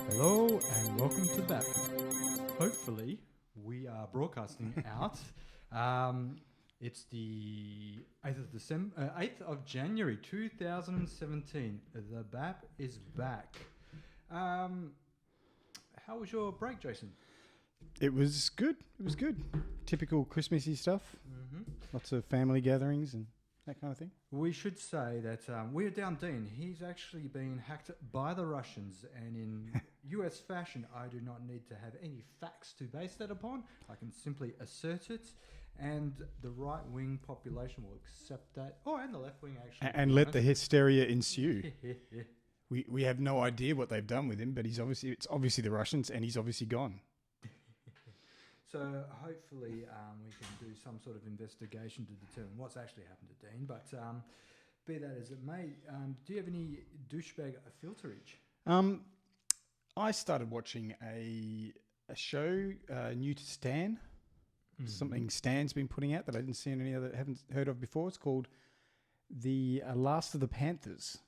Hello and welcome to BAP. Hopefully, we are broadcasting out. It's the 8th of December, 8th of January 2017. The BAP is back. How was your break, Jason? It was good. It was good. Typical Christmassy stuff. Mm-hmm. Lots of family gatherings and that kind of thing. We should say that we're down Dean. He's actually been hacked by the Russians, and in US fashion, I do not need to have any facts to base that upon. I can simply assert it, and the right-wing population will accept that, and the left-wing actually. And let the hysteria ensue. We have no idea what they've done with him, but it's obviously the Russians, and he's obviously gone. So hopefully we can do some sort of investigation to determine what's actually happened to Dean. But be that as it may, do you have any douchebag filterage? I started watching a show new to Stan. Mm-hmm. Something Stan's been putting out that I didn't see in any other, haven't heard of before. It's called The Last of the Panthers.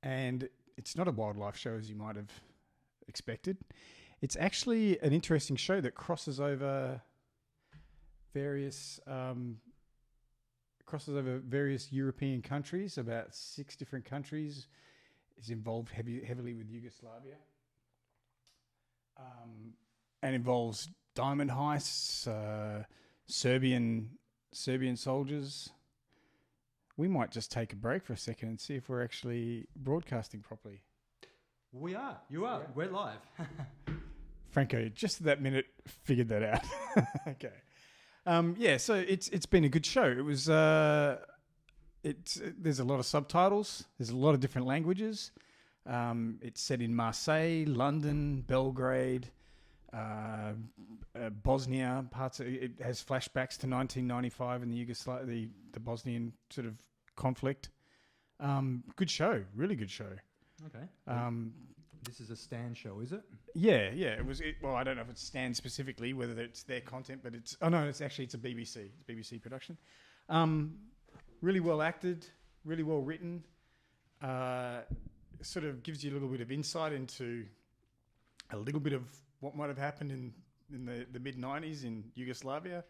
And it's not a wildlife show as you might have expected. It's actually an interesting show that crosses over various European countries, about 6 different countries. It's involved heavily with Yugoslavia, and involves diamond heists, Serbian soldiers. We might just take a break for a second and see if we're actually broadcasting properly. We are. You are. Yeah. We're live. Franco, just at that minute, figured that out. Okay. So it's been a good show. It was. There's a lot of subtitles. There's a lot of different languages. It's set in Marseille, London, Belgrade, Bosnia. It has flashbacks to 1995 and the Bosnian sort of conflict. Good show. Really good show. Okay. This is a Stan show, is it? Yeah. It was. Well, I don't know if it's Stan specifically, whether it's their content, but it's. Oh no, it's a BBC. It's a BBC production. Really well acted, really well written. Sort of gives you a little bit of insight into a little bit of what might have happened in the mid '90s in Yugoslavia.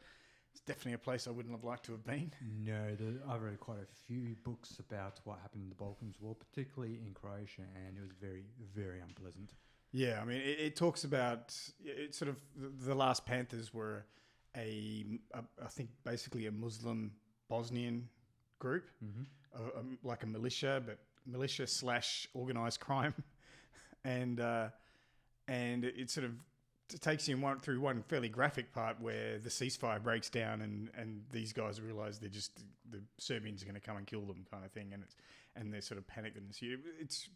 It's definitely a place I wouldn't have liked to have been. No, I've read quite a few books about what happened in the Balkans War, particularly in Croatia, and it was very, very unpleasant. Yeah, I mean, it talks about it's sort of the last Panthers were I think basically a Muslim Bosnian group, like a militia, but militia / organized crime, and it sort of takes you through one fairly graphic part where the ceasefire breaks down and these guys realise the Serbians are going to come and kill them, kind of thing, and they're sort of panicked and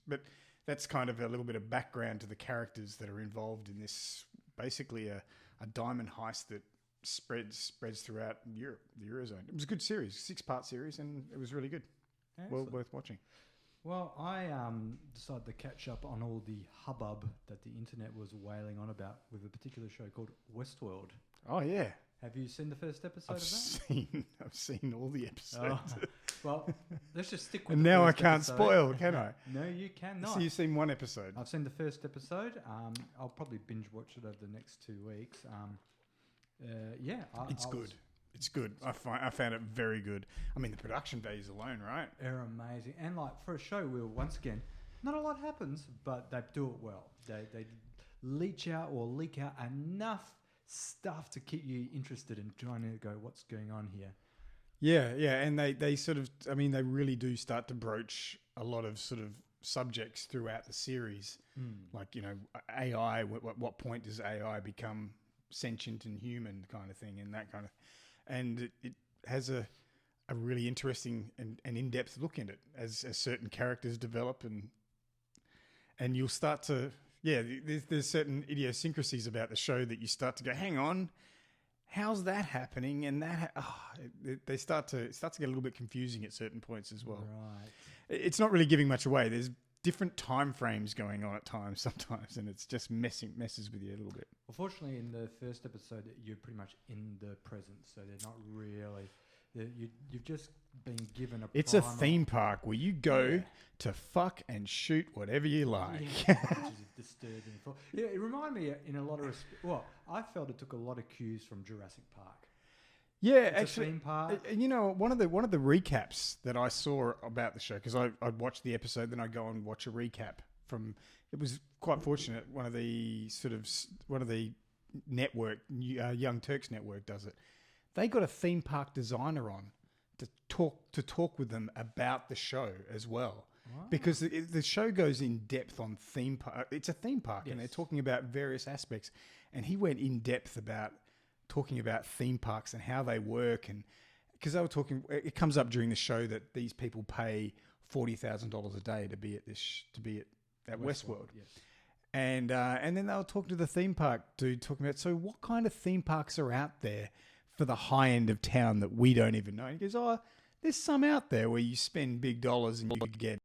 but that's kind of a little bit of background to the characters that are involved in this, basically a diamond heist that spreads throughout Europe, the Eurozone. It was a good series, 6-part series, and it was really good. Excellent. Well worth watching. Well, I decided to catch up on all the hubbub that the internet was wailing on about with a particular show called Westworld. Oh, yeah. Have you seen the first episode of that? I've seen all the episodes. Oh. Well, let's just stick with and the now first I can't episode. spoil, can I? No, you cannot. So you've seen one episode? I've seen the first episode. I'll probably binge watch it over the next 2 weeks. It's good. It's good. I found it very good. I mean, the production values alone, right? They're amazing. And like for a show where, once again, not a lot happens, but they do it well. They leak out enough stuff to keep you interested in trying to go, what's going on here? Yeah. And they sort of, I mean, they really do start to broach a lot of sort of subjects throughout the series. Like, AI, what point does AI become sentient and human kind of thing, and that kind of, and it has a really interesting and in-depth look in it as certain characters develop, and you'll start to there's certain idiosyncrasies about the show that you start to go, hang on, how's that happening? And that it starts to get a little bit confusing at certain points as well. Right. It's not really giving much away. There's different time frames going on at times sometimes, and it's just messes with you a little bit. Unfortunately, in the first episode, you're pretty much in the present, so they're not really. You've just been given a. It's a theme park where you go to fuck and shoot whatever you like. Yeah, which is disturbing. It reminded me in a lot of well, I felt it took a lot of cues from Jurassic Park. Yeah, It's actually, a theme park. you know, one of the recaps that I saw about the show, because I'd watch the episode, then I'd go and watch a recap from. It was quite fortunate. One of the network, Young Turks network, does it. They got a theme park designer on to talk with them about the show as well. Wow. Because the show goes in depth on theme park. It's a theme park, and they're talking about various aspects. And he went in depth about talking about theme parks and how they work, and because they were talking, it comes up during the show that these people pay $40,000 a day to be at Westworld. Yes. And then they were talking to the theme park dude, talking about, so what kind of theme parks are out there for the high end of town that we don't even know? And he goes, there's some out there where you spend big dollars and you get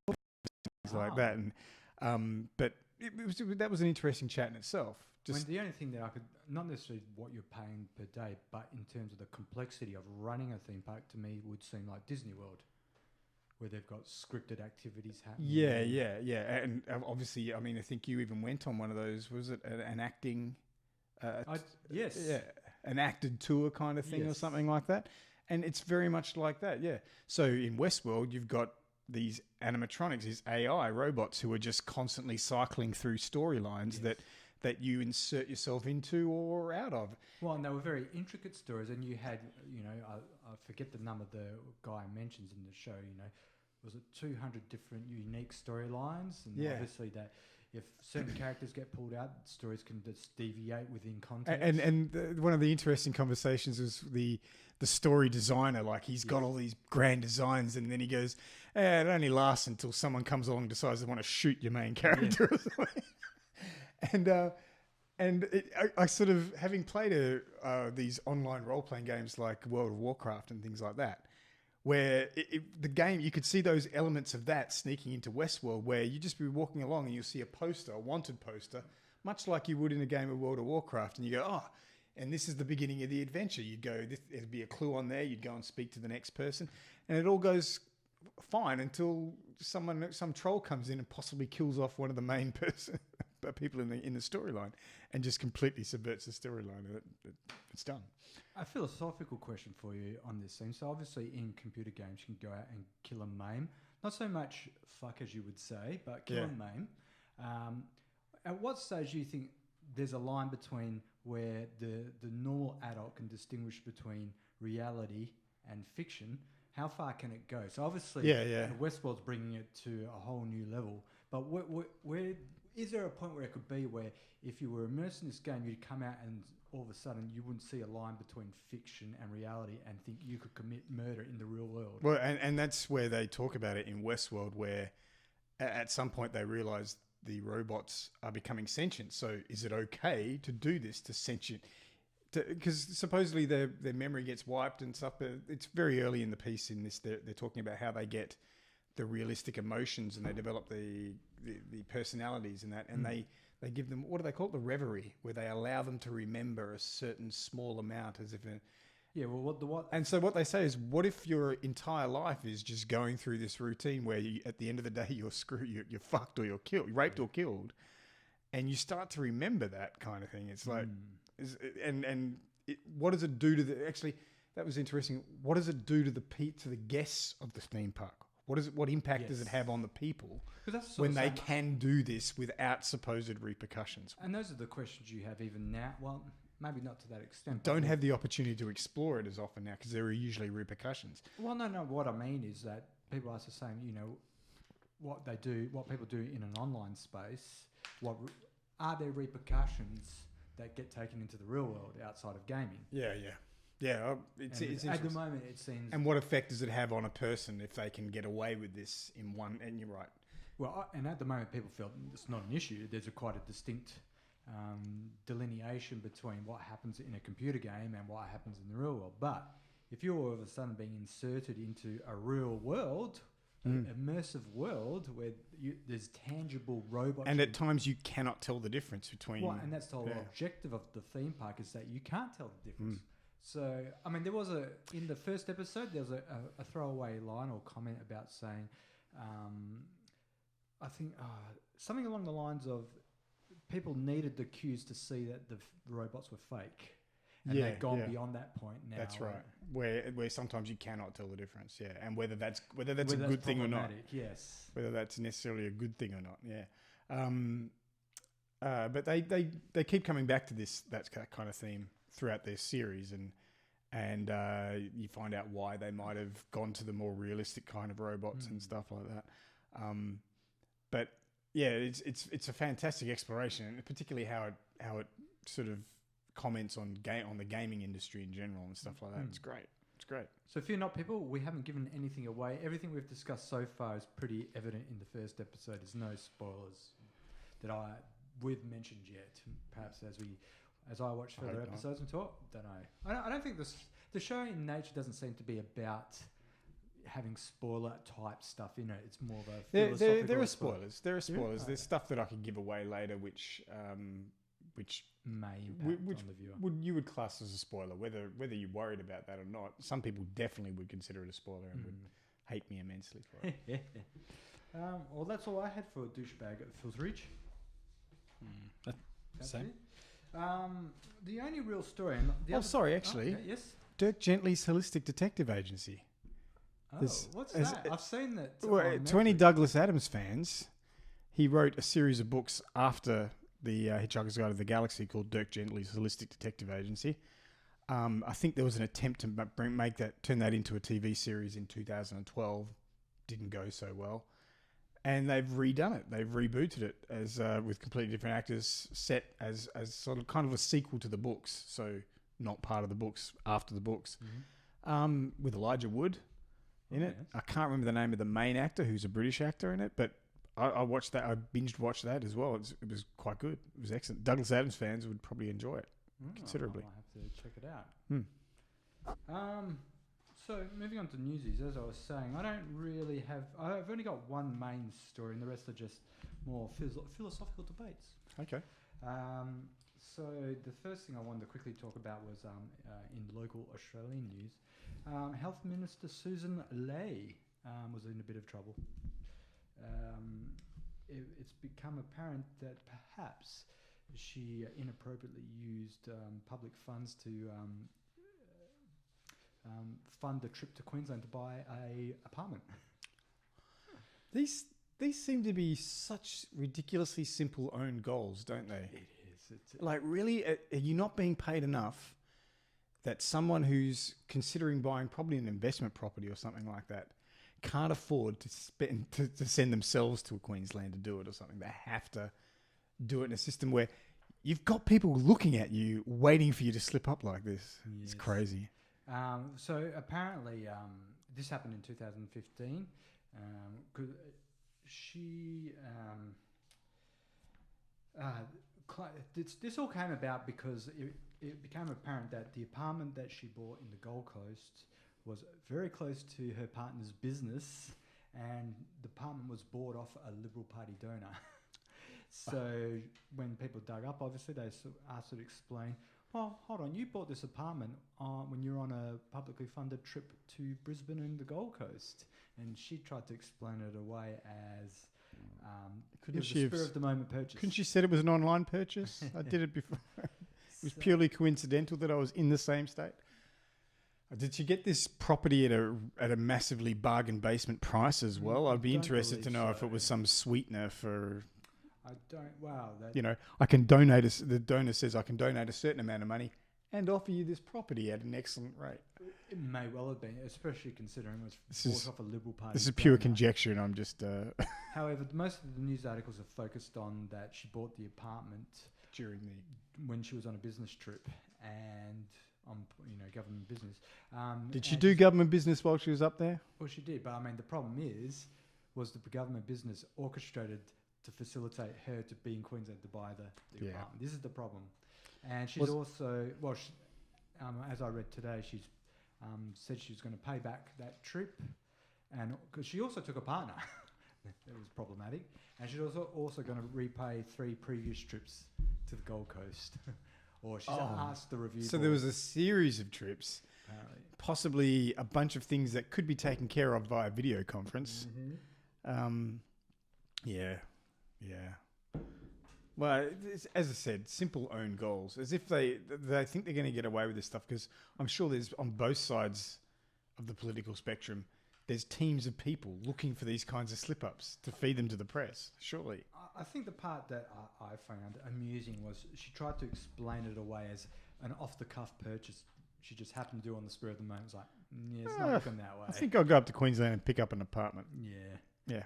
things like that. And but that was an interesting chat in itself. The only thing that I could, not necessarily what you're paying per day, but in terms of the complexity of running a theme park, to me would seem like Disney World, where they've got scripted activities happening. Yeah. And obviously, I mean, I think you even went on one of those. Was it an acting? Yes. Yeah, an acted tour kind of thing or something like that. And it's very much like that, yeah. So in Westworld, you've got these animatronics, these AI robots who are just constantly cycling through storylines that you insert yourself into or out of. Well, and they were very intricate stories, and you had, I forget the number the guy mentions in the show, was it 200 different unique storylines? And obviously that if certain characters get pulled out, stories can just deviate within context. And one of the interesting conversations was the story designer. Like, he's got all these grand designs, and then he goes, it only lasts until someone comes along and decides they want to shoot your main character or something. I sort of, having played these online role-playing games like World of Warcraft and things like that, where the game, you could see those elements of that sneaking into Westworld, where you just be walking along and you'll see a wanted poster, much like you would in a game of World of Warcraft, and you go, and this is the beginning of the adventure. You'd go, there'd be a clue on there, you'd go and speak to the next person, and it all goes fine until some troll comes in and possibly kills off one of the main people in the storyline, and just completely subverts the storyline. It's done. A philosophical question for you on this thing. So obviously in computer games you can go out and kill and maim. Not so much fuck as you would say, but kill and maim. At what stage do you think there's a line between where the normal adult can distinguish between reality and fiction? How far can it go? So obviously Westworld's bringing it to a whole new level. But where is there a point where it could be where if you were immersed in this game, you'd come out and all of a sudden you wouldn't see a line between fiction and reality and think you could commit murder in the real world? Well, and that's where they talk about it in Westworld, where at some point they realise the robots are becoming sentient. So is it okay to do this to sentient? Because supposedly their memory gets wiped and stuff. But it's very early in the piece in this. They're talking about how they get the realistic emotions and they develop the personalities and that, and they give them, what do they call it? The reverie, where they allow them to remember a certain small amount as if what? And so what they say is, what if your entire life is just going through this routine where at the end of the day you're screwed, you're fucked, or you're killed, raped or killed, and you start to remember that kind of thing. It's like, what does it do to the? Actually, that was interesting. What does it do to the guests of the theme park? What impact does it have on the people when they can do this without supposed repercussions? And those are the questions you have even now. Well, maybe not to that extent. Don't have the opportunity to explore it as often now because there are usually repercussions. Well, no. What I mean is that people ask the same, what people do in an online space. What are there repercussions that get taken into the real world outside of gaming. Yeah. It's At the moment, it seems. And what effect does it have on a person if they can get away with this in one? And you're right. Well, and at the moment, people feel it's not an issue. There's quite a distinct delineation between what happens in a computer game and what happens in the real world. But if you're all of a sudden being inserted into a real world, an immersive world where there's tangible robots, and at times you cannot tell the difference between. Well, and that's the whole objective of the theme park is that you can't tell the difference. So, I mean, there was in the first episode, there was a throwaway line or comment about saying, I think something along the lines of people needed the cues to see that the robots were fake. And they've gone beyond that point now. That's right. Where sometimes you cannot tell the difference, and whether that's a good thing or not. Yes. Whether that's necessarily a good thing or not, But they keep coming back to that kind of theme throughout their series, and you find out why they might have gone to the more realistic kind of robots and stuff like that. But yeah, it's a fantastic exploration, and particularly how it sort of comments on the gaming industry in general and stuff like that. It's great. So fear not, people, we haven't given anything away. Everything we've discussed so far is pretty evident in the first episode. There's no spoilers that we've mentioned yet. Perhaps as I watch further episodes and talk, don't know. I don't think the show in nature doesn't seem to be about having spoiler type stuff in it. It's more of a philosophical. There are spoilers. There's stuff that I could give away later, which may impact on the viewer. You would class as a spoiler, whether you're worried about that or not. Some people definitely would consider it a spoiler and would hate me immensely for it. Well, that's all I had for Douchebag at Phil's Reach. That's Same. it. The only real story... yes? Dirk Gently's Holistic Detective Agency. What's that? I've seen that. To any Douglas Adams fans, he wrote a series of books after the Hitchhiker's Guide to the Galaxy called Dirk Gently's Holistic Detective Agency. I think there was an attempt to turn that into a TV series in 2012. Didn't go so well. And they've redone it. They've rebooted it as with completely different actors, set as sort of kind of a sequel to the books. So not part of the books, after the books. With Elijah Wood in it. Yes. I can't remember the name of the main actor, who's a British actor in it, but I watched that. I binged watched that as well. It was quite good. It was excellent. Douglas Adams fans would probably enjoy it considerably. I'll have to check it out. So moving on to newsies, as I was saying, I've only got one main story, and the rest are just more philosophical debates. Okay. So the first thing I wanted to quickly talk about was in local Australian news. Health Minister Susan Ley was in a bit of trouble. It's become apparent that perhaps she inappropriately used public funds to fund a trip to Queensland to buy a apartment. These seem to be such ridiculously simple own goals, don't they? It is. Like, really, are you not being paid enough that someone who's considering buying probably an investment property or something like that can't afford to spend to send themselves to Queensland to do it or something? They have to do it in a system where you've got people looking at you, waiting for you to slip up like this. Yes. It's crazy. So apparently, this happened in 2015. This all came about because it became apparent that the apartment that she bought in the Gold Coast was very close to her partner's business, and the apartment was bought off a Liberal Party donor. So when people dug up, obviously, they asked her to explain, well, hold on, you bought this apartment when you were on a publicly funded trip to Brisbane and the Gold Coast. And she tried to explain it away as it was a spur-of-the-moment purchase. Couldn't she said it was an online purchase? I did it before. It was purely coincidental that I was in the same state. Did she get this property at a massively bargain basement price as well? I'd be interested to know if it was some sweetener for... I don't... Wow. I can donate... The donor says I can donate a certain amount of money and offer you this property at an excellent rate. It may well have been, especially considering it was bought off a Liberal Party. This is pure conjecture, and I'm just... However, most of the news articles are focused on that she bought the apartment during the... when she was on a business trip and on government business. Did she do government business while she was up there? Well, she did, but I mean the problem was the government business orchestrated to facilitate her to be in Queensland to buy the apartment. This is the problem, and she's as I read today, she's said she's going to pay back that trip, and because she also took a partner. That was problematic. And she's also going to repay 3 previous trips to the Gold Coast. Or she's asked the review So board. there was a series of trips, Apparently. possibly a bunch of things that could be taken care of via video conference. Mm-hmm. Yeah. Well, as I said, simple own goals. As if they think they're going to get away with this stuff, because I'm sure there's, on both sides of the political spectrum, there's teams of people looking for these kinds of slip-ups to feed them to the press, surely. I think the part that I found amusing was she tried to explain it away as an off-the-cuff purchase she just happened to do on the spur of the moment. It's like, it's not looking that way. I think I'll go up to Queensland and pick up an apartment. Yeah.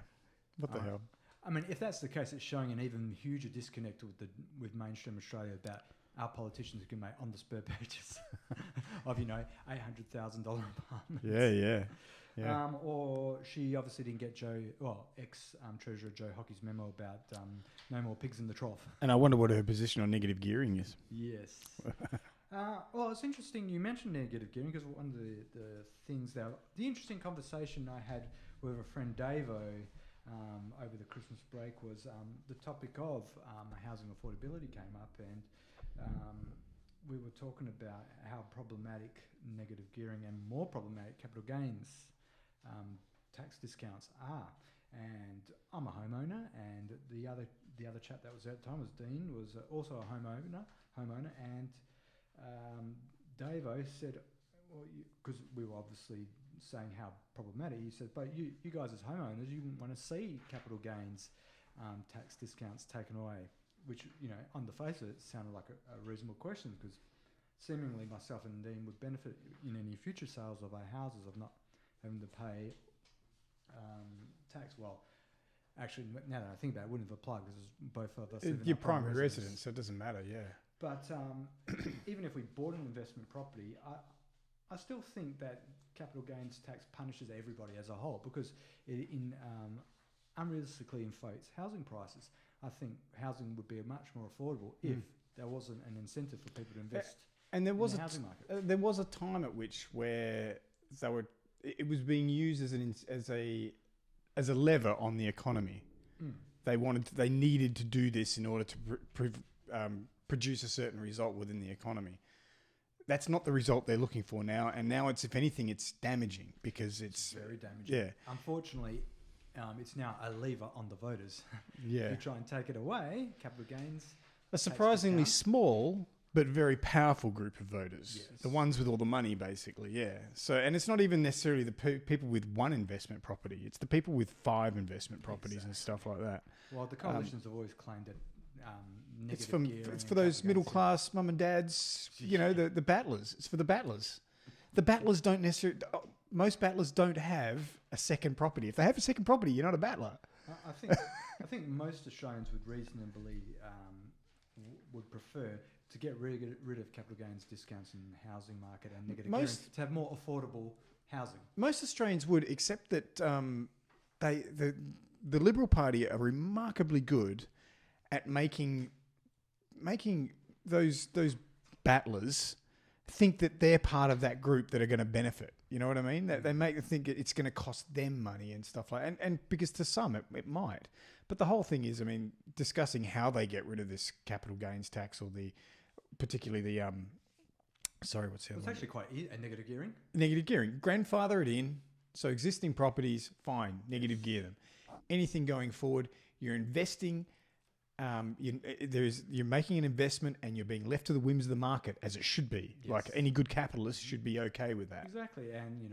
What the hell? I mean, if that's the case, it's showing an even huger disconnect with mainstream Australia about our politicians who can make on-the-spur purchase of, $800,000 apartments. Yeah. Or she obviously didn't get ex-Treasurer Joe Hockey's memo about no more pigs in the trough. And I wonder what her position on negative gearing is. Yes. Well, it's interesting you mentioned negative gearing, because one of the things the interesting conversation I had with a friend Davo over the Christmas break was the topic of housing affordability came up, and we were talking about how problematic negative gearing and more problematic capital gains tax discounts are. And I'm a homeowner, and the other chap that was there at the time was Dean, was also a homeowner, and Davo said, well, because we were obviously saying how problematic, he said, but you guys as homeowners, you wouldn't want to see capital gains tax discounts taken away, which, on the face of it, sounded like a reasonable question, because seemingly myself and Dean would benefit in any future sales of our houses of not having to pay tax. Well, actually, now that I think about it, it wouldn't have applied because both of us live in your our primary primary residence, so it doesn't matter, yeah. But even if we bought an investment property, I still think that capital gains tax punishes everybody as a whole, because it unrealistically inflates housing prices. I think housing would be much more affordable if there wasn't an incentive for people to invest in the housing market. There was a time at which where it was being used as a lever on the economy. They needed to do this in order to produce a certain result within the economy. That's not the result they're looking for now, and now it's, if anything, it's damaging, because it's very damaging. Yeah. Unfortunately, it's now a lever on the voters. Yeah. If you try and take it away, capital gains. A surprisingly small but very powerful group of voters. Yes. The ones with all the money, basically, yeah. So, and it's not even necessarily the people with one investment property. It's the people with 5 investment properties and stuff like that. Well, the coalitions have always claimed that it's for those middle class mum and dads, the battlers. It's for the battlers. The battlers don't necessarily... Most battlers don't have a second property. If they have a second property, you're not a battler. I think most Australians would reasonably would prefer to get rid of capital gains discounts in the housing market and negative gearing, to have more affordable housing. Most Australians would, except that the Liberal Party are remarkably good at making those battlers think that they're part of that group that are going to benefit. You know what I mean? They make them think it's going to cost them money and stuff like that. And because to some it might. But the whole thing is, discussing how they get rid of this capital gains tax, or particularly the sorry, what's the other one? It's actually quite a negative gearing. Negative gearing. Grandfather it in. So existing properties, fine, negative gear them. Anything going forward, you're investing. You're making an investment, and you're being left to the whims of the market, as it should be. Yes. Like any good capitalist should be okay with that. Exactly, and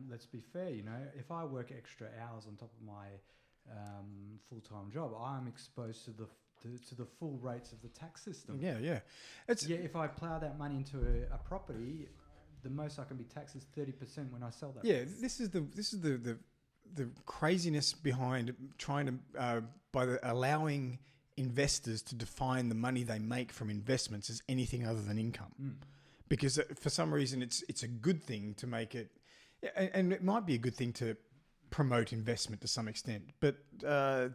let's be fair. If I work extra hours on top of my full-time job, I'm exposed to the full rates of the tax system. Yeah. If I plough that money into a property, the most I can be taxed is 30% when I sell that. Yeah, this is the craziness behind trying to allowing investors to define the money they make from investments as anything other than income. Because for some reason it's a good thing to make it, and it might be a good thing to promote investment to some extent, but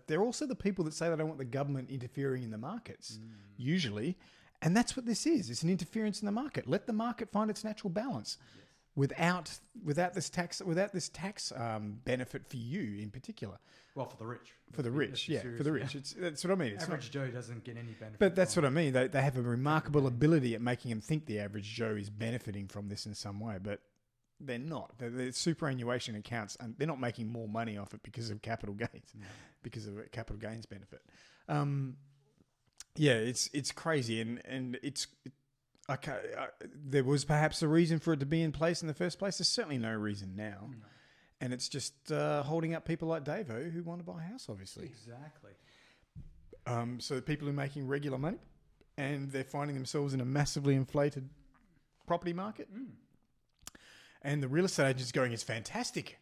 they're also the people that say they don't want the government interfering in the markets, usually, and that's what this is. It's an interference in the market. Let the market find its natural balance, without this tax benefit for you in particular. Well, for the rich. For the rich, yeah, for the rich. That's what I mean. It's average Joe doesn't get any benefit. But that's what I mean. They have a remarkable ability at making them think the average Joe is benefiting from this in some way, but they're not. The superannuation accounts, and they're not making more money off it because of capital gains, because of a capital gains benefit. It's crazy, and it's. There was perhaps a reason for it to be in place in the first place. There's certainly no reason now. No. And it's just holding up people like Davo who want to buy a house, obviously. Exactly. So the people who are making regular money, and they're finding themselves in a massively inflated property market. And the real estate agents going, it's fantastic.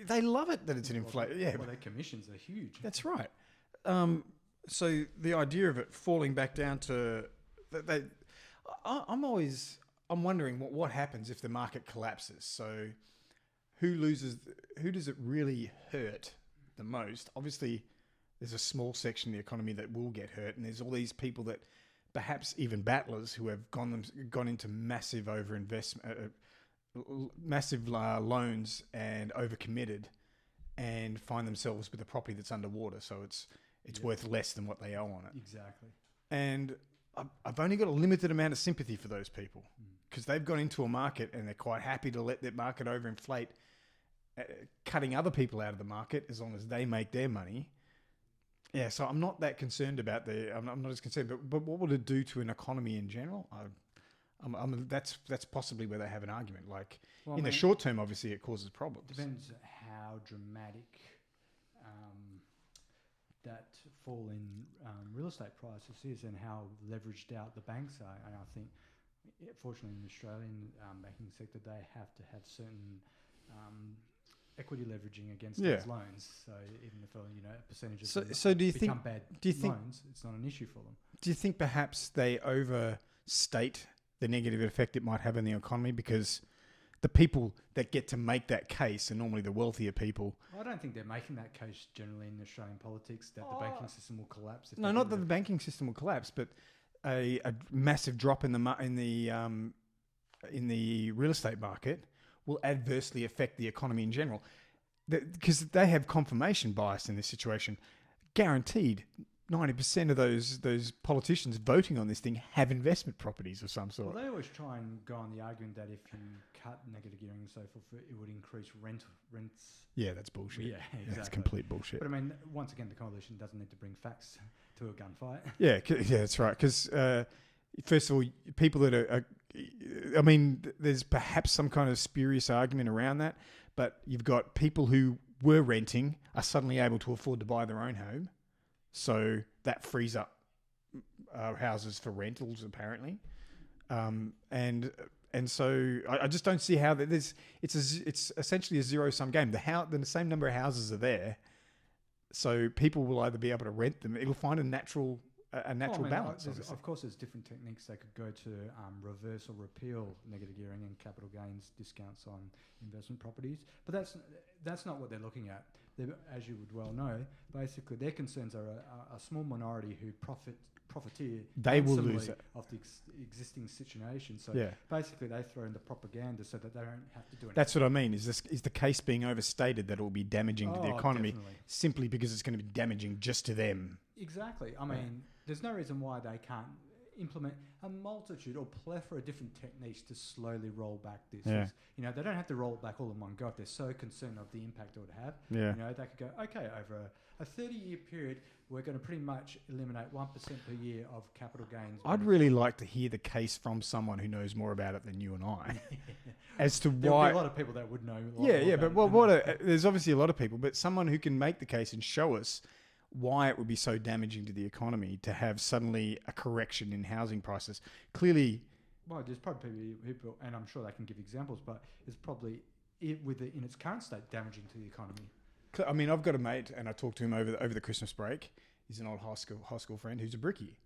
They love it that it's an inflated. Yeah. Well, their commissions are huge. That's right. So the idea of it falling back down to... I'm wondering what happens if the market collapses. So who does it really hurt the most? Obviously, there's a small section of the economy that will get hurt, and there's all these people that perhaps even battlers who have gone into massive overinvestment, massive loans and overcommitted, and find themselves with a property that's underwater. So it's worth less than what they owe on it. Exactly. And I've only got a limited amount of sympathy for those people because they've gone into a market and they're quite happy to let that market overinflate, cutting other people out of the market as long as they make their money. Yeah, so I'm not that concerned about I'm not as concerned. But what would it do to an economy in general? That's possibly where they have an argument. Like the short term, obviously, it causes problems. Depends how dramatic that fall in real estate prices is and how leveraged out the banks are. And I think, fortunately, in the Australian banking sector, they have to have certain equity leveraging against those loans. So even if a percentage of them become bad loans, it's not an issue for them. Do you think perhaps they overstate the negative effect it might have on the economy because the people that get to make that case are normally the wealthier people? I don't think they're making that case generally in Australian politics that the banking system will collapse. No, not that the banking system will collapse, but a massive drop in the real estate market will adversely affect the economy in general, because they have confirmation bias in this situation. Guaranteed, 90% of those politicians voting on this thing have investment properties of some sort. Well, they always try and go on the argument that if you cut negative gearing and so forth, it would increase rents. Yeah, that's bullshit. Yeah, exactly. That's complete bullshit. But I mean, once again, the coalition doesn't need to bring facts to a gunfight. Yeah, that's right. Because first of all, people that are, I mean, there's perhaps some kind of spurious argument around that, but you've got people who were renting are suddenly able to afford to buy their own home. So that frees up houses for rentals, apparently, and so I just don't see how it's essentially a zero-sum game. The same number of houses are there, so people will either be able to rent them. It'll find a natural balance. Of course, there's different techniques they could go to reverse or repeal negative gearing and capital gains discounts on investment properties, but that's not what they're looking at. As you would well know, basically their concerns are a small minority who profiteer. They will lose it of the existing situation. So basically, they throw in the propaganda so that they don't have to do anything. That's what I mean. Is the case being overstated that it will be damaging to the economy simply because it's going to be damaging just to them? Exactly. I mean, there's no reason why they can't implement a multitude or plethora of different techniques to slowly roll back this. Yeah. They don't have to roll it back all in one go if they're so concerned of the impact it would have. Yeah. They could go, okay, over a 30-year period, we're going to pretty much eliminate 1% per year of capital gains. I'd really like to hear the case from someone who knows more about it than you and I, as to why. There'll be a lot of people that would know. There's obviously a lot of people, but someone who can make the case and show us why it would be so damaging to the economy to have suddenly a correction in housing prices. Clearly, well, there's probably people, and I'm sure they can give examples, but it's probably in its current state damaging to the economy. I mean, I've got a mate, and I talked to him over the Christmas break. He's an old high school friend who's a brickie.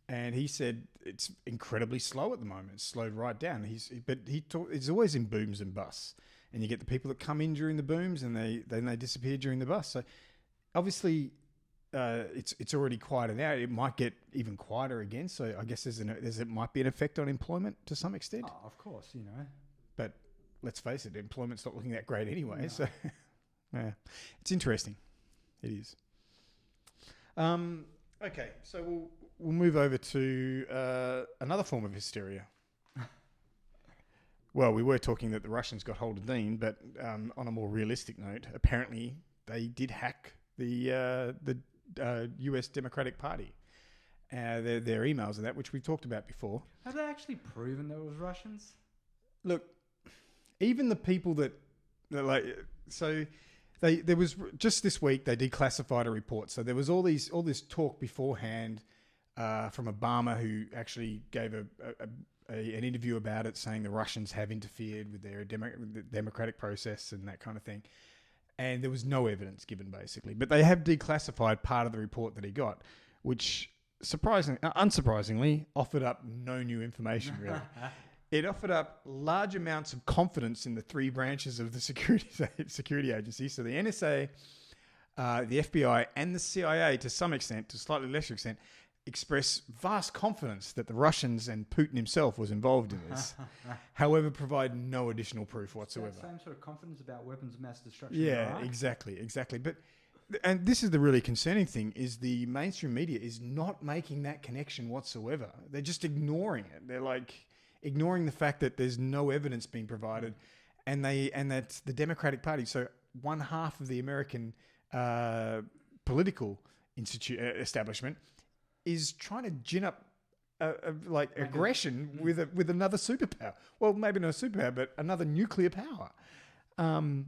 And he said it's incredibly slow at the moment. It's slowed right down. It's always in booms and busts. And you get the people that come in during the booms and they disappear during the bust. So obviously it's already quieted out. It might get even quieter again. So I guess it might be an effect on employment to some extent. Oh, of course, But let's face it, employment's not looking that great anyway. No. So yeah, it's interesting. It is. Okay, so we'll move over to another form of hysteria. Well, we were talking that the Russians got hold of Dean, but on a more realistic note, apparently they did hack the US Democratic Party. Their emails and that, which we've talked about before. Have they actually proven that it was Russians? Look, even the people that there was just this week they declassified a report. So there was all this talk beforehand from Obama, who actually gave an interview about it, saying the Russians have interfered with their democratic process and that kind of thing. And there was no evidence given, basically. But they have declassified part of the report that he got, which unsurprisingly offered up no new information, really. It offered up large amounts of confidence in the three branches of the security agency. So the NSA, the FBI, and the CIA, to some extent, to slightly lesser extent, express vast confidence that the Russians and Putin himself was involved in this. However, provide no additional proof whatsoever. Same sort of confidence about weapons of mass destruction. Yeah, right? exactly. And this is the really concerning thing, is the mainstream media is not making that connection whatsoever. They're just ignoring it. They're like ignoring the fact that there's no evidence being provided, and that's the Democratic Party. So one half of the American political establishment is trying to gin up aggression with another superpower. Well, maybe not a superpower, but another nuclear power. And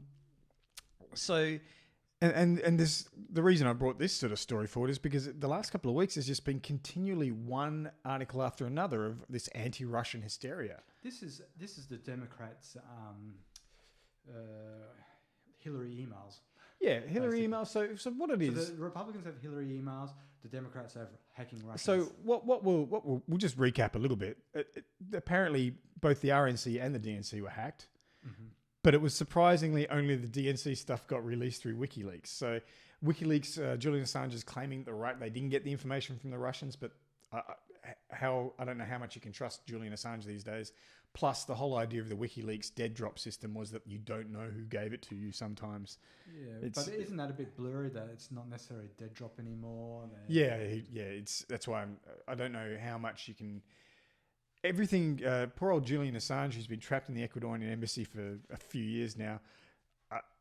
this, the reason I brought this sort of story forward is because the last couple of weeks has just been continually one article after another of this anti-Russian hysteria. This is the Democrats' Hillary emails. Yeah, Hillary emails. So what it is? The Republicans have Hillary emails. The Democrats have hacking Russians. So we'll just recap a little bit. Apparently, both the RNC and the DNC were hacked. Mm-hmm. But it was surprisingly only the DNC stuff got released through WikiLeaks. So WikiLeaks, Julian Assange is claiming that they didn't get the information from the Russians, but I don't know how much you can trust Julian Assange these days. Plus, the whole idea of the WikiLeaks dead drop system was that you don't know who gave it to you sometimes. Yeah, but isn't that a bit blurry that it's not necessarily a dead drop anymore? Yeah. That's why I don't know how much you can. Everything, poor old Julian Assange, who's been trapped in the Ecuadorian embassy for a few years now.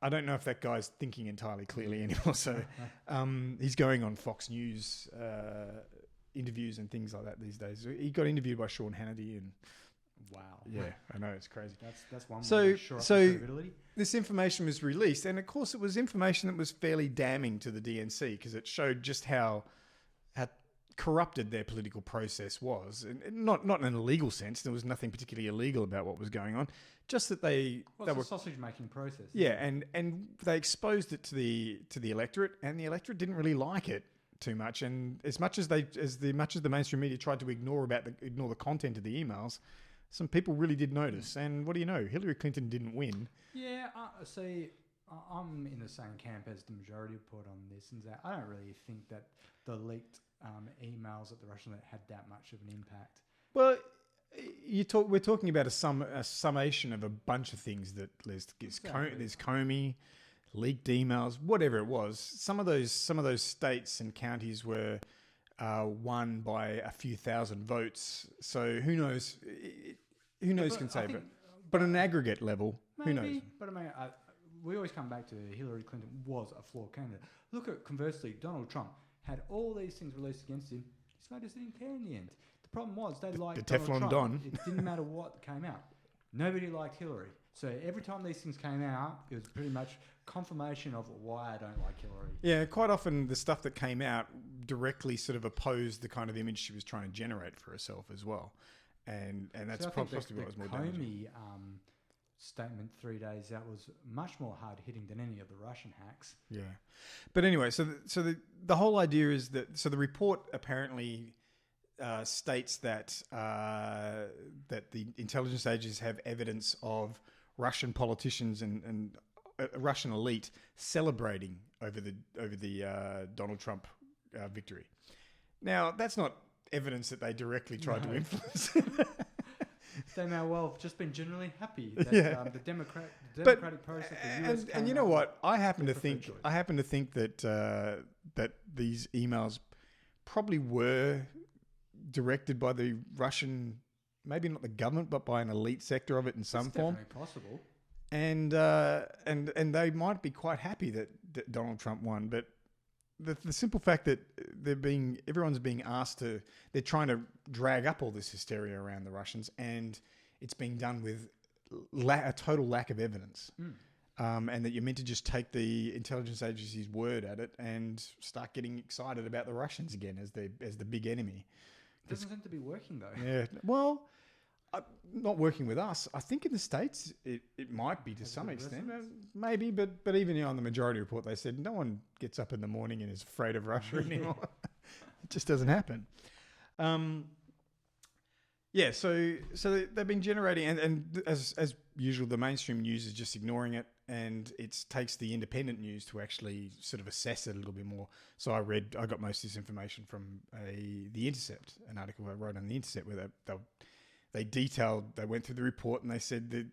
I don't know if that guy's thinking entirely clearly anymore. So he's going on Fox News interviews and things like that these days. He got interviewed by Sean Hannity, and wow, yeah, I know, it's crazy. That's one. So this information was released, and of course, it was information that was fairly damning to the DNC because it showed just how corrupted their political process was, and not in an illegal sense. There was nothing particularly illegal about what was going on. Just that they were a sausage making process. Yeah, and they exposed it to the electorate, and the electorate didn't really like it too much. And as much as the mainstream media tried to ignore the content of the emails, some people really did notice. And what do you know? Hillary Clinton didn't win. Yeah, see, I'm in the same camp as the majority report on this, and that I don't really think that the leaked emails at the Russians had that much of an impact. Well, we're talking about a summation of a bunch of things that there's Comey, leaked emails, whatever it was. Some of those states and counties were won by a few thousand votes. So who knows? Who knows can say, but on an aggregate level, maybe, who knows? But I mean, we always come back to Hillary Clinton was a flawed candidate. Look at conversely, Donald Trump had all these things released against him. His voters didn't care in the end. The problem was they liked the Donald Teflon Trump. Don. It didn't matter what came out. Nobody liked Hillary. So every time these things came out, it was pretty much confirmation of why I don't like Hillary. Yeah, quite often the stuff that came out directly sort of opposed the kind of image she was trying to generate for herself as well. And that's probably what was more damaging. statement 3 days out was much more hard hitting than any of the Russian hacks. Yeah, but anyway, so the whole idea is that the report apparently states that that the intelligence agencies have evidence of Russian politicians and Russian elite celebrating over the Donald Trump victory. Now, that's not evidence that they directly tried to influence. They may well have just been generally happy that the democratic process of the US and you know what? I happen to think that that these emails probably were directed by the Russian, maybe not the government, but by an elite sector of it in some form. Definitely possible. And they might be quite happy that Donald Trump won, but the simple fact that everyone's being asked to, they're trying to drag up all this hysteria around the Russians, and it's being done with a total lack of evidence, and that you're meant to just take the intelligence agency's word at it and start getting excited about the Russians again as the big enemy. It doesn't seem to be working though. Yeah, well, not working with us. I think in the States it might be to some extent, maybe, but even on the Majority Report they said no one gets up in the morning and is afraid of Russia anymore. It just doesn't happen. Yeah, so they've been generating, and as usual, the mainstream news is just ignoring it, and it takes the independent news to actually sort of assess it a little bit more. So I got most of this information from The Intercept, an article I wrote on The Intercept, where they went through the report and they said that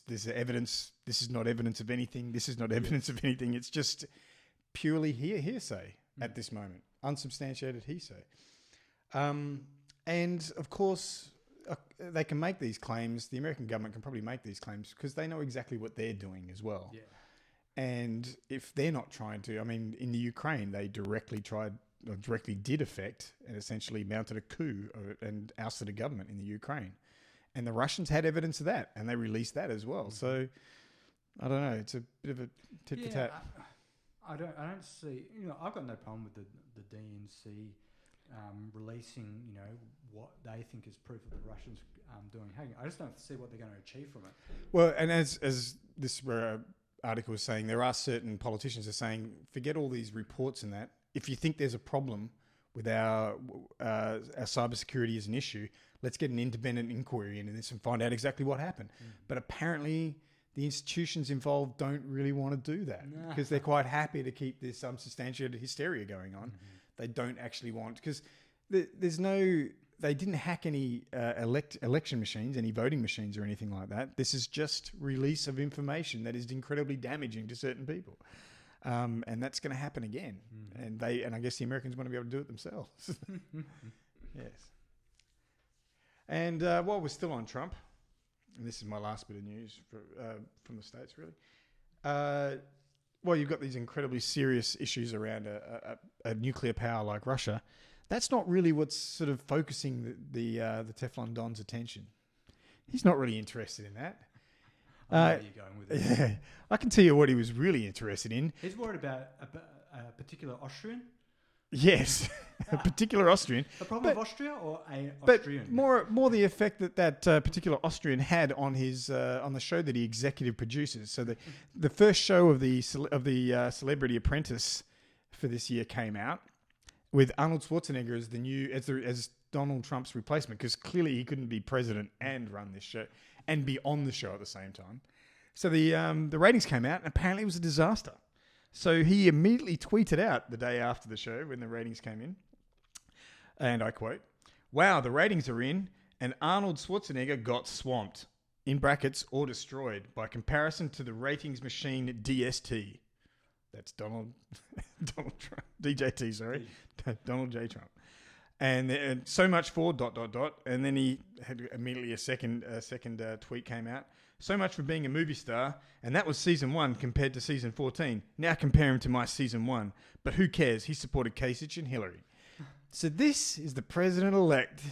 there's evidence. This is not evidence of anything. This is not evidence of anything. It's just purely hearsay at this moment, unsubstantiated hearsay. And of course, they can make these claims. The American government can probably make these claims because they know exactly what they're doing as well. Yeah. And if they're not trying to, I mean, in the Ukraine, they directly did affect and essentially mounted a coup and ousted a government in the Ukraine. And the Russians had evidence of that, and they released that as well. So, I don't know. It's a bit of a tit for tat. I don't see. I've got no problem with the DNC releasing, what they think is proof of the Russians doing hacking. I just don't see what they're going to achieve from it. Well, and as this article was saying, there are certain politicians that are saying, forget all these reports and that. If you think there's a problem with our cybersecurity as an issue, let's get an independent inquiry into this and find out exactly what happened. But apparently the institutions involved don't really want to do that because they're quite happy to keep this unsubstantiated hysteria going on. They don't actually want, because they didn't hack any election machines, any voting machines or anything like that. This is just release of information that is incredibly damaging to certain people. And that's going to happen again. And I guess the Americans want to be able to do it themselves. Yes. And while we're still on Trump, and this is my last bit of news from the States, really. Well, you've got these incredibly serious issues around a nuclear power like Russia. That's not really what's sort of focusing the Teflon Don's attention. He's not really interested in that. Where are you going with it? Yeah, I can tell you what he was really interested in. He's worried about a particular Austrian? Yes, a particular Austrian. A problem of Austria or a Austrian? But more the effect that particular Austrian had on his on the show that he executive produces. So the first show of the Celebrity Apprentice for this year came out with Arnold Schwarzenegger as the new as Donald Trump's replacement, because clearly he couldn't be president and run this show and be on the show at the same time. So the ratings came out, and apparently it was a disaster. So he immediately tweeted out the day after the show when the ratings came in, and I quote, "Wow, the ratings are in, and Arnold Schwarzenegger got swamped, in brackets, or destroyed, by comparison to the ratings machine DST." That's Donald Trump, DJT, sorry, Donald J. Trump. And so much for ... And then he had immediately a second tweet came out. "So much for being a movie star, and that was season 1 compared to season 14. Now compare him to my season 1. But who cares? He supported Kasich and Hillary." So this is the president-elect,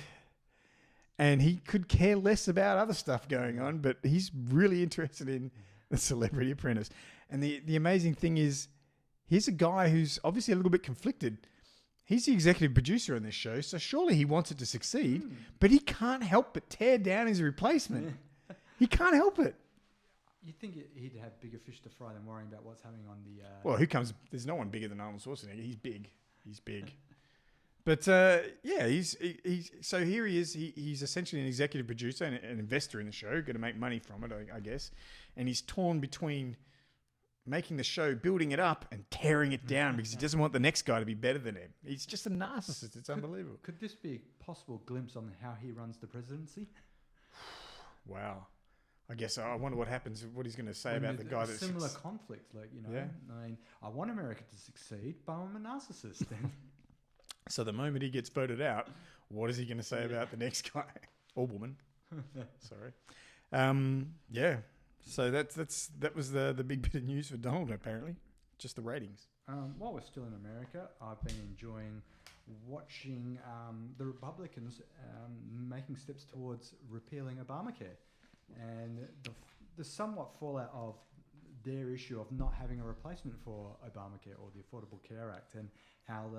and he could care less about other stuff going on, but he's really interested in the Celebrity Apprentice. And the amazing thing is, here's a guy who's obviously a little bit conflicted. He's the executive producer on this show, so surely he wants it to succeed, but he can't help but tear down his replacement. He can't help it. You think he'd have bigger fish to fry than worrying about what's happening on the... Well, there's no one bigger than Arnold Schwarzenegger. He's big. But so here he is. He's essentially an executive producer and an investor in the show, going to make money from it, I guess. And he's torn between making the show, building it up, and tearing it down because he doesn't want the next guy to be better than him. He's just a narcissist. It's unbelievable. Could this be a possible glimpse on how he runs the presidency? Wow. I guess I wonder what happens, what he's going to say about the guy that's... Similar conflict, like, Yeah. I mean, I want America to succeed, but I'm a narcissist. So the moment he gets voted out, what is he going to say about the next guy? Or woman. Sorry. Yeah. So that was the big bit of news for Donald, apparently. Just the ratings. While we're still in America, I've been enjoying watching the Republicans making steps towards repealing Obamacare. And the somewhat fallout of their issue of not having a replacement for Obamacare or the Affordable Care Act, and how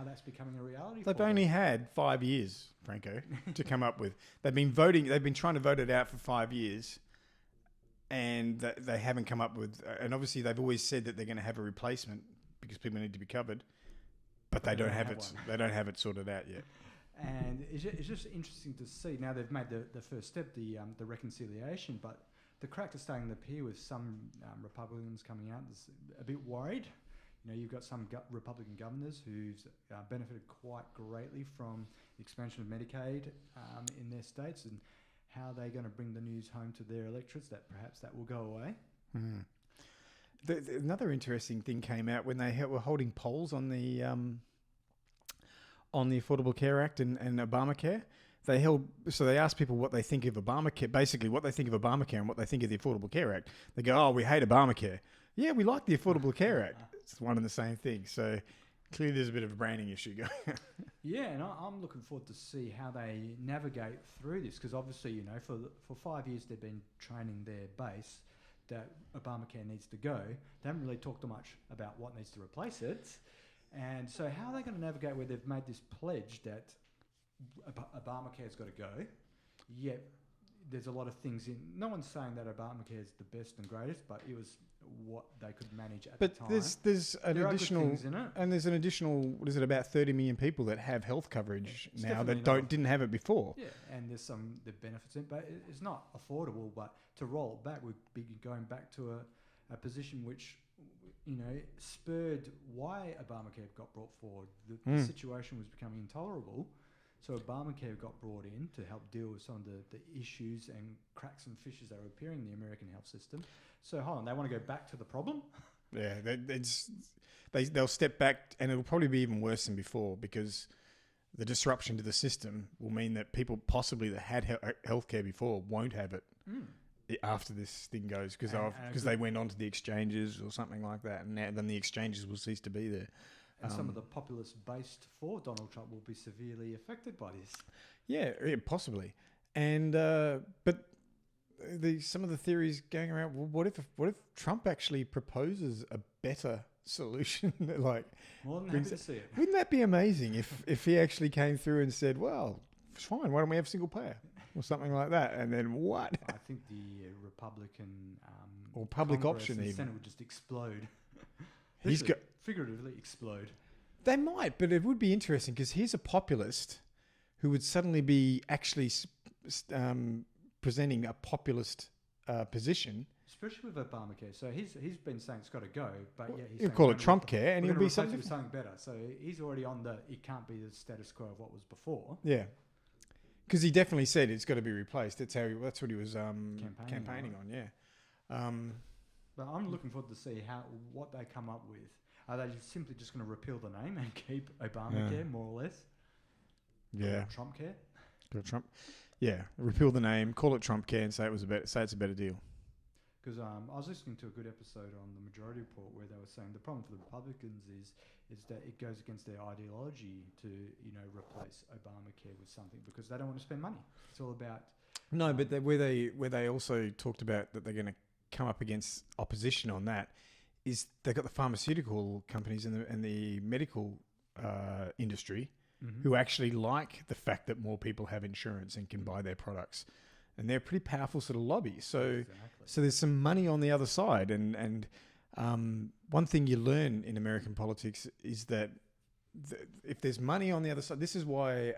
that's becoming a reality. They've only had 5 years, Franco, to come up with. They've been trying to vote it out for 5 years, and they haven't come up with. And obviously, they've always said that they're going to have a replacement because people need to be covered, but they don't have it. They don't have it sorted out yet. And it's just interesting to see. Now they've made the first step, the reconciliation, but the cracks are starting to appear with some Republicans coming out a bit worried. You've got some Republican governors who've benefited quite greatly from the expansion of Medicaid in their states, and how they're going to bring the news home to their electorates that perhaps that will go away. Mm. Another interesting thing came out when they were holding polls on the Affordable Care Act and Obamacare. They asked people what they think of Obamacare, basically what they think of Obamacare and what they think of the Affordable Care Act. They go, "Oh, we hate Obamacare." Yeah, we like the Affordable Care Act. It's one and the same thing. So clearly there's a bit of a branding issue going. Yeah, and I'm looking forward to see how they navigate through this, because obviously, for 5 years they've been training their base that Obamacare needs to go. They haven't really talked too much about what needs to replace it. And so how are they going to navigate where they've made this pledge that Obamacare's got to go, yet there's a lot of things in... No one's saying that Obamacare is the best and greatest, but it was what they could manage at the time. But there's an additional... things in it. And there's an additional, what is it, about 30 million people that have health coverage now that didn't have it before. Yeah, and there's the benefits in it, but it's not affordable. But to roll it back, we'd be going back to a position which... spurred why Obamacare got brought forward. The situation was becoming intolerable, so Obamacare got brought in to help deal with some of the issues and cracks and fissures that were appearing in the American health system. So hold on, they want to go back to the problem? Yeah, they'll step back, and it'll probably be even worse than before, because the disruption to the system will mean that people possibly that had healthcare before won't have it. After this thing goes, because they went on to the exchanges or something like that, and then the exchanges will cease to be there. And some of the populace based for Donald Trump will be severely affected by this. Yeah, possibly. And but some of the theories going around. Well, what if Trump actually proposes a better solution? Like, more than happy to see it. Wouldn't that be amazing if he actually came through and said, "Well, it's fine. Why don't we have single payer?" Or something like that, and then what? I think the Republican or public Congress option and even Senate would just explode. Figuratively explode. They might, but it would be interesting because he's a populist who would suddenly be actually presenting a populist position. Especially with Obamacare. So he's been saying it's got to go, but yeah, he'll call it Trump care, and he'll be something better. So he's already on it can't be the status quo of what was before. Yeah. Because he definitely said it's got to be replaced. That's what he was campaigning on. Yeah. But I'm looking forward to see what they come up with. Are they simply just going to repeal the name and keep Obamacare more or less? Yeah. Trump care. Trump. Yeah. Repeal the name, call it Trump care, and say it's a better deal. Because I was listening to a good episode on the Majority Report where they were saying the problem for the Republicans is that it goes against their ideology to replace Obamacare with something, because they don't want to spend money. It's all about no, but where they also talked about that they're going to come up against opposition on that is they've got the pharmaceutical companies and the medical industry who actually like the fact that more people have insurance and can buy their products. and they're a pretty powerful sort of lobby. So, Exactly. so there's some money on the other side, and one thing you learn in American politics is that if there's money on the other side, this is why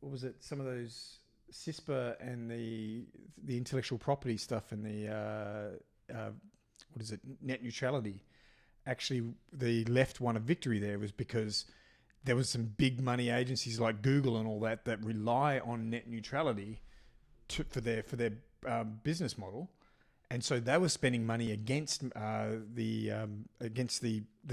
what was it? Some of those CISPA and the intellectual property stuff and the what is it? Net neutrality. Actually, the left won a victory there was because there was some big money agencies like Google and all that rely on net neutrality for their business model, and so they were spending money against the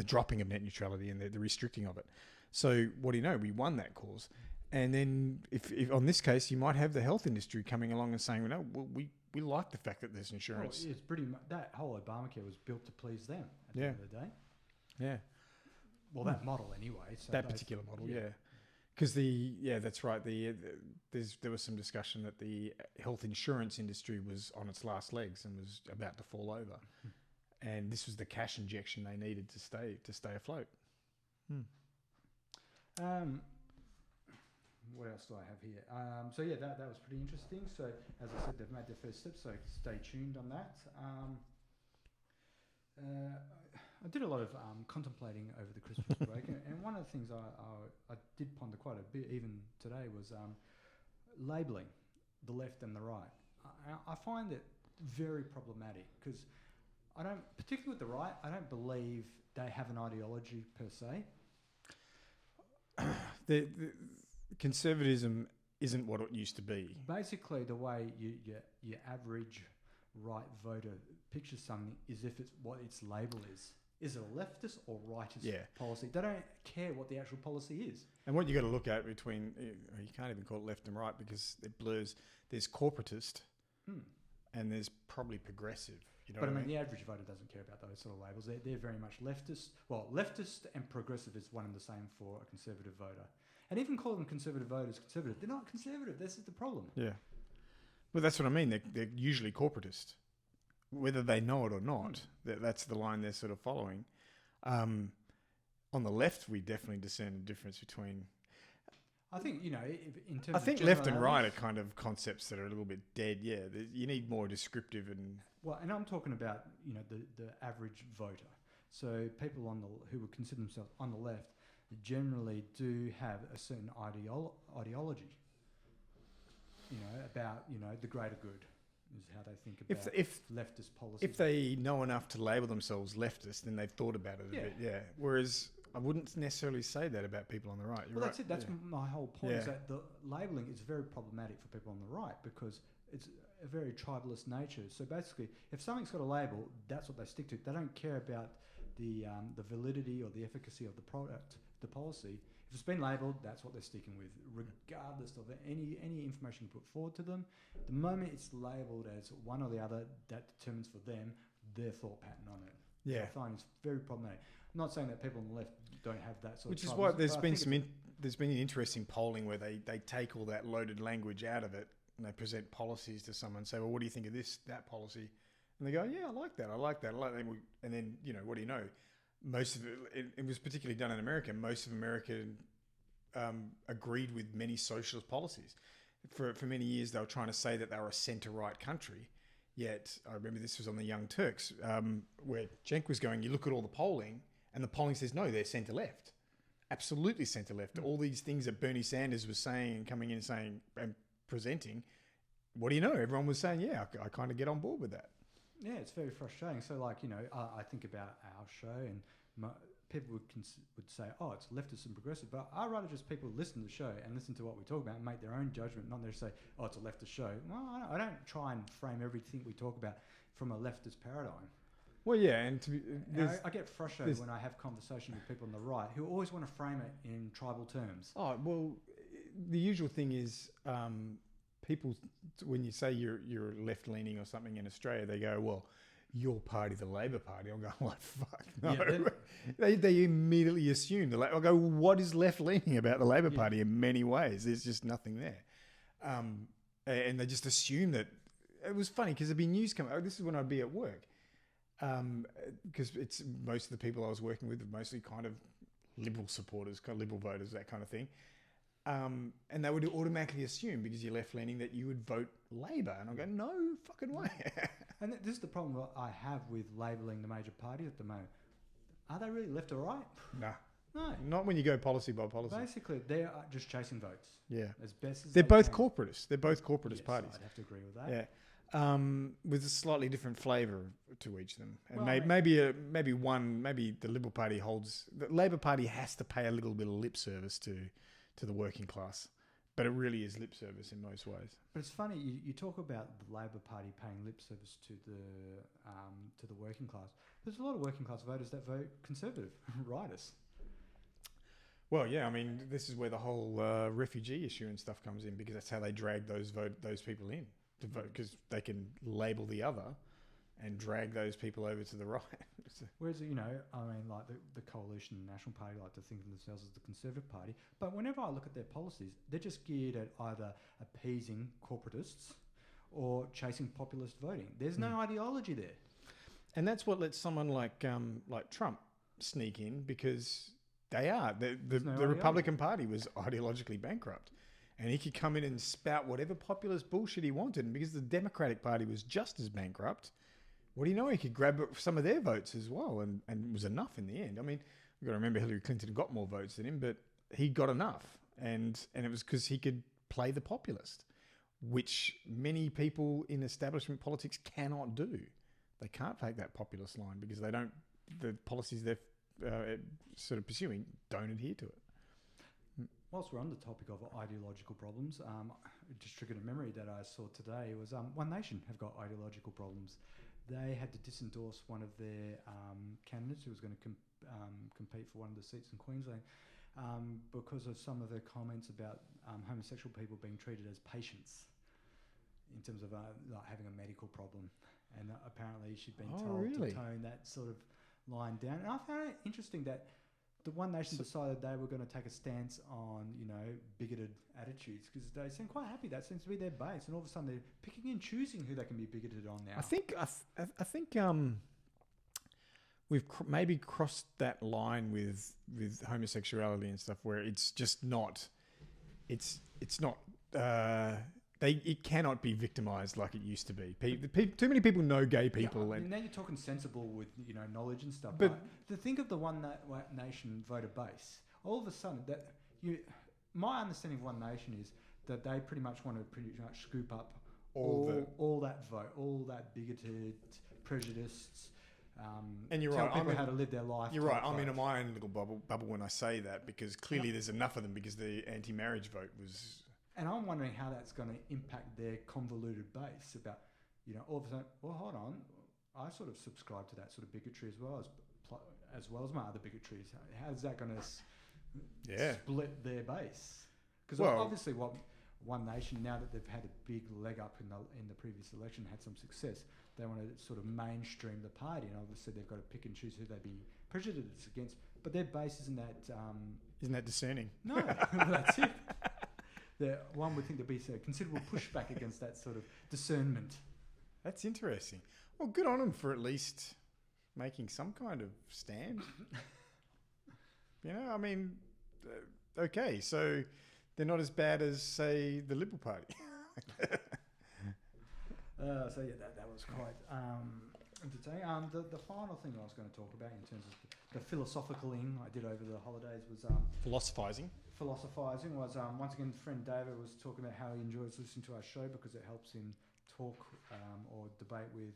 dropping of net neutrality and the restricting of it. So what do you know? We won that cause, and then if on this case you might have the health industry coming along and saying, well, no, we like the fact that there's insurance. It's pretty much that whole Obamacare was built to please them at the end of the day. Yeah. Well, that model anyway. So that particular model, because that's right. There was some discussion that the health insurance industry was on its last legs and was about to fall over, and this was the cash injection they needed to stay afloat. What else do I have here? So that was pretty interesting. So as I said, they've made their first step. So stay tuned on that. I did a lot of contemplating over the Christmas break, and one of the things I did ponder quite a bit, even today, was labelling the left and the right. I find it very problematic because particularly with the right, I don't believe they have an ideology per se. The conservatism isn't what it used to be. Basically, the way your average right voter pictures something is if it's what its label is. Is it a leftist or rightist policy? They don't care what the actual policy is. And what you got to look at between, you can't even call it left and right because it blurs. There's corporatist and there's probably progressive. You know but what I mean, the average voter doesn't care about those sort of labels. They're very much leftist. Well, leftist and progressive is one and the same for a conservative voter. And even calling them conservative voters conservative, they're not conservative. This is the problem. Yeah. Well, that's what I mean. They're usually corporatist. Whether they know it or not, that's the line they're sort of following. On the left, we definitely discern a difference between... I think, in terms I think of left and right are kind of concepts that are a little bit dead, You need more descriptive and... Well, and I'm talking about, the average voter. So people who would consider themselves on the left generally do have a certain ideology, about, the greater good. Is how they think about if leftist policy. If they know enough to label themselves leftist, then they've thought about it a bit, Whereas I wouldn't necessarily say that about people on the right. That's it. That's my whole point. Is that the labelling is very problematic for people on the right because it's a very tribalist nature. So basically, if something's got a label, that's what they stick to. They don't care about the validity or the efficacy of the product, the policy. If it's been labelled, that's what they're sticking with, regardless of any information you put forward to them. The moment it's labelled as one or the other, that determines for them their thought pattern on it. Yeah. So I find it's very problematic. I'm not saying that people on the left don't have that sort Which of... is why there's been interesting polling where they take all that loaded language out of it and they present policies to someone and say, well, what do you think of that policy? And they go, yeah, I like that. And then, what do you know? Most of it was particularly done in America. Most of America agreed with many socialist policies. For many years, they were trying to say that they were a centre-right country. Yet, I remember this was on the Young Turks, where Cenk was going, you look at all the polling, and the polling says, no, they're centre-left. Absolutely centre-left. All these things that Bernie Sanders was saying and coming in and saying and presenting, what do you know? Everyone was saying, yeah, I kind of get on board with that. Yeah, it's very frustrating. So, I think about our show, and people would say, "Oh, it's leftist and progressive," but I'd rather just people listen to the show and listen to what we talk about and make their own judgment, not necessarily say, "Oh, it's a leftist show." Well, I don't try and frame everything we talk about from a leftist paradigm. Well, yeah, and I get frustrated when I have conversations with people on the right who always want to frame it in tribal terms. Oh well, the usual thing is. People, when you say you're left leaning or something in Australia, they go, "Well, your party, the Labor Party." I'm going, "What fuck?" No, they immediately assume I'll go, "What is left leaning about the Labor Party?" In many ways, there's just nothing there, and they just assume that. It was funny because there'd be news coming. This is when I'd be at work, because it's most of the people I was working with are mostly kind of liberal supporters, kind of liberal voters, that kind of thing. And they would automatically assume, because you're left-leaning, that you would vote Labor. And I go, no fucking way. And this is the problem that I have with labelling the major parties at the moment. Are they really left or right? Nah. No. Not when you go policy by policy. Basically, they are just chasing votes. Yeah. As best as They're they both can. corporatists. They're both corporatist parties. I'd have to agree with that. Yeah. With a slightly different flavour to each of them. And Well, maybe the Liberal Party holds... The Labor Party has to pay a little bit of lip service to the working class. But it really is lip service in most ways. But it's funny, you talk about the Labor Party paying lip service to the working class. There's a lot of working class voters that vote Conservative, rightist. Well, yeah, I mean, this is where the whole refugee issue and stuff comes in, because that's how they drag those people in to vote, because they can label the other and drag those people over to the right. Whereas, I mean, like the Coalition and National Party like to think of themselves as the Conservative Party, but whenever I look at their policies, they're just geared at either appeasing corporatists or chasing populist voting. There's no ideology there. And that's what lets someone like Trump sneak in, because the Republican Party was ideologically bankrupt, and he could come in and spout whatever populist bullshit he wanted. And because the Democratic Party was just as bankrupt, what do you know? He could grab some of their votes as well, and it was enough in the end. I mean, we've got to remember Hillary Clinton got more votes than him, but he got enough, and it was because he could play the populist, which many people in establishment politics cannot do. They can't take that populist line because the policies they're sort of pursuing don't adhere to it. Whilst we're on the topic of ideological problems, it just triggered a memory that I saw today. Was One Nation have got ideological problems. They had to disendorse one of their candidates who was going to compete for one of the seats in Queensland because of some of their comments about homosexual people being treated as patients in terms of like having a medical problem. And apparently she'd been told to tone that sort of line down. And I found it interesting that the One Nation decided they were going to take a stance on, bigoted attitudes, because they seem quite happy. That seems to be their base. And all of a sudden they're picking and choosing who they can be bigoted on now. I think we've maybe crossed that line with homosexuality and stuff, where it's just not, it's not, it cannot be victimized like it used to be. Too many people know gay people. Yeah, and now you're talking sensible with knowledge and stuff. But to think of the One Nation voter base, all of a sudden my understanding of One Nation is that they pretty much want to scoop up all that vote, all that bigoted, prejudiced. And you're tell right. people how to live their life. You're right. I'm in my own little bubble when I say that, because clearly there's enough of them, because the anti-marriage vote was. And I'm wondering how that's going to impact their convoluted base about, all of a sudden, well, hold on, I sort of subscribe to that sort of bigotry as well as my other bigotries. How's that going to split their base? Because obviously what One Nation, now that they've had a big leg up in the previous election, had some success, they want to sort of mainstream the party, and obviously they've got to pick and choose who they'd be prejudiced against. But their base isn't that discerning? No, that's it. One would think there'd be a considerable pushback against that sort of discernment. That's interesting. Well, good on them for at least making some kind of stand. I mean, okay, so they're not as bad as, say, the Liberal Party. So yeah, that was quite entertaining. The final thing I was going to talk about in terms of the philosophical-ing I did over the holidays was Philosophizing was once again, friend David was talking about how he enjoys listening to our show because it helps him talk or debate with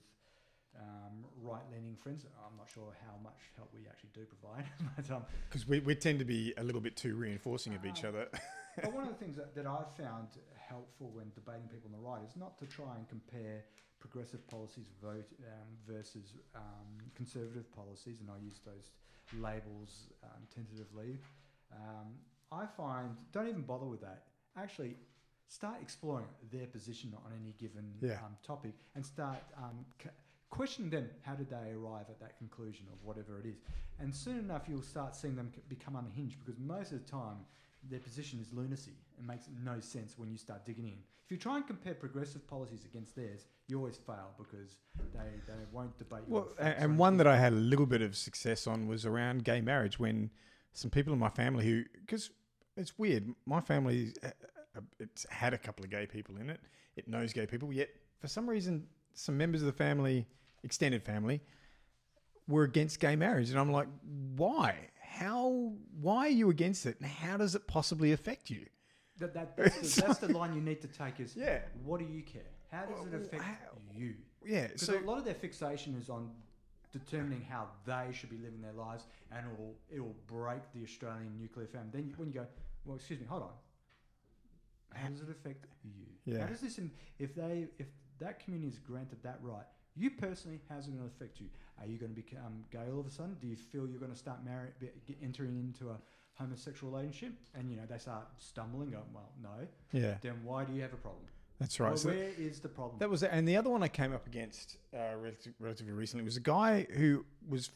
right-leaning friends. I'm not sure how much help we actually do provide, but because we tend to be a little bit too reinforcing of each other. But one of the things that I've found helpful when debating people on the right is not to try and compare progressive policies versus conservative policies, and I use those labels tentatively. I find, don't even bother with that. Actually, start exploring their position on any given topic, and start questioning them. How did they arrive at that conclusion of whatever it is? And soon enough, you'll start seeing them become unhinged, because most of the time, their position is lunacy. It makes no sense when you start digging in. If you try and compare progressive policies against theirs, you always fail, because they won't debate you. Well, and one that I had a little bit of success on was around gay marriage, when some people in my family because it's weird. My family, it's had a couple of gay people in it. It knows gay people. Yet, for some reason, some members of the family, extended family, were against gay marriage. And I'm like, why? Why are you against it? And how does it possibly affect you? That's the line you need to take is, Yeah. what do you care? How does it affect you? Yeah. Because So a lot of their fixation is on determining how they should be living their lives, and it will break the Australian nuclear family. Then when you go, well, excuse me, hold on. How does it affect you? Yeah. How does this, if that community is granted that right, you personally, how's it going to affect you? Are you going to become gay all of a sudden? Do you feel you're going to start entering into a homosexual relationship? And, they start stumbling, going, well, no. yeah, Then why do you have a problem? that's right. Well, So where is the problem? that was it. And the other one I came up against relatively recently was a guy who was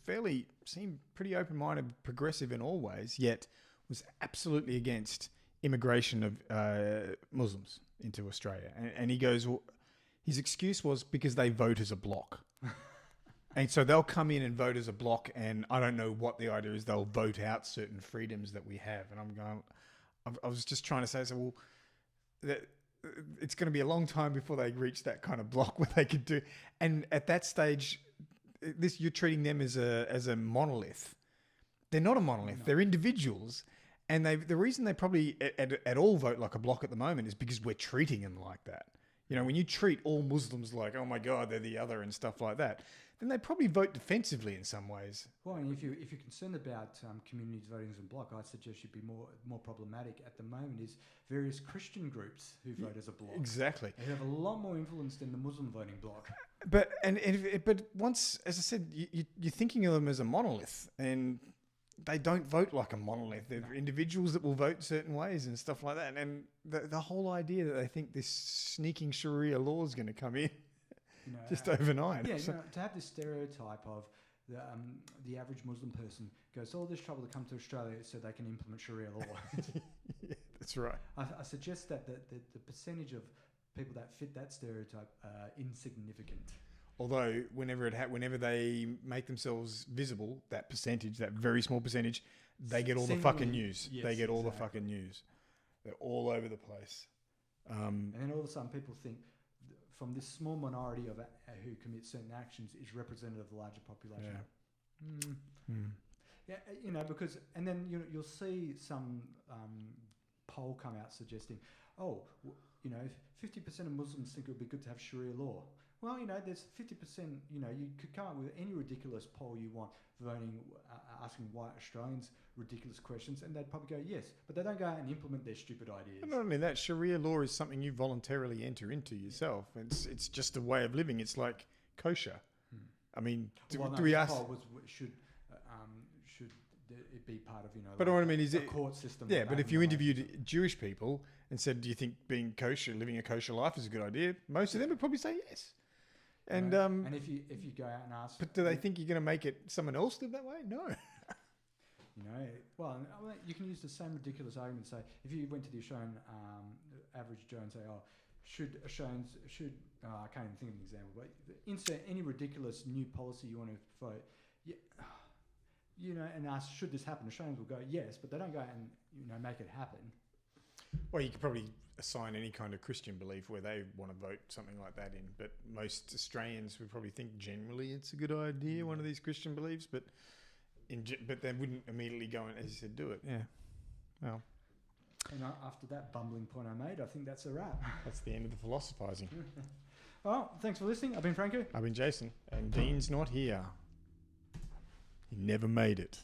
seemed pretty open-minded, progressive in all ways, yet was absolutely against immigration of Muslims into Australia. And he goes, well, his excuse was because they vote as a bloc. And so they'll come in and vote as a bloc, and I don't know what the idea is. They'll vote out certain freedoms that we have. And I'm going, I was just trying to say, well, that it's going to be a long time before they reach that kind of block where they could do. And at that stage, you're treating them as a monolith. They're not a monolith. No. They're individuals. And the reason they probably at all vote like a bloc at the moment is because we're treating them like that. When you treat all Muslims like, oh my God, they're the other and stuff like that, then they probably vote defensively in some ways. Well, and if you're concerned about communities voting as a bloc, I'd suggest you'd be more problematic at the moment is various Christian groups who vote as a bloc. Exactly. They have a lot more influence than the Muslim voting bloc. But once, as I said, you're thinking of them as a monolith, and they don't vote like a monolith. They're individuals that will vote certain ways and stuff like that. And the whole idea that they think this sneaking Sharia law is going to come in just overnight. Yeah, to have this stereotype of the average Muslim person goes all this trouble to come to Australia so they can implement Sharia law. Yeah, that's right. I suggest that the percentage of people that fit that stereotype are insignificant. Although whenever they make themselves visible, that percentage, that very small percentage, they get all the fucking news. Yes, they get all the fucking news. They're all over the place. And then all of a sudden people think from this small minority of who commit certain actions is representative of the larger population. Yeah. Yeah, because, and then you'll see some poll come out suggesting, 50% of Muslims think it would be good to have Sharia law. Well, there's 50%, you could come up with any ridiculous poll you want, asking white Australians ridiculous questions, and they'd probably go, yes, but they don't go out and implement their stupid ideas. Not only that, Sharia law is something you voluntarily enter into yourself. It's just a way of living. It's like kosher. I mean, do we ask... Should it be part of, But what I mean is the court system? Yeah, but if you interviewed Jewish people and said, do you think being kosher, living a kosher life is a good idea? Most of them would probably say yes. And and if you go out and ask, but do they think you're going to make it someone else live that way? No. Well, you can use the same ridiculous argument. Say, if you went to the Australian average Joe and say, should Australians I can't even think of an example, but insert any ridiculous new policy you want to vote, and ask, should this happen? Australians will go yes, but they don't go out and make it happen. Well, you could probably assign any kind of Christian belief where they want to vote something like that in, but most Australians would probably think generally it's a good idea, one of these Christian beliefs, but they wouldn't immediately go and, as you said, do it. Yeah. Well. And after that bumbling point I made, I think that's a wrap. That's the end of the philosophizing. Well, thanks for listening. I've been Franco. I've been Jason. And Dean's not here. He never made it.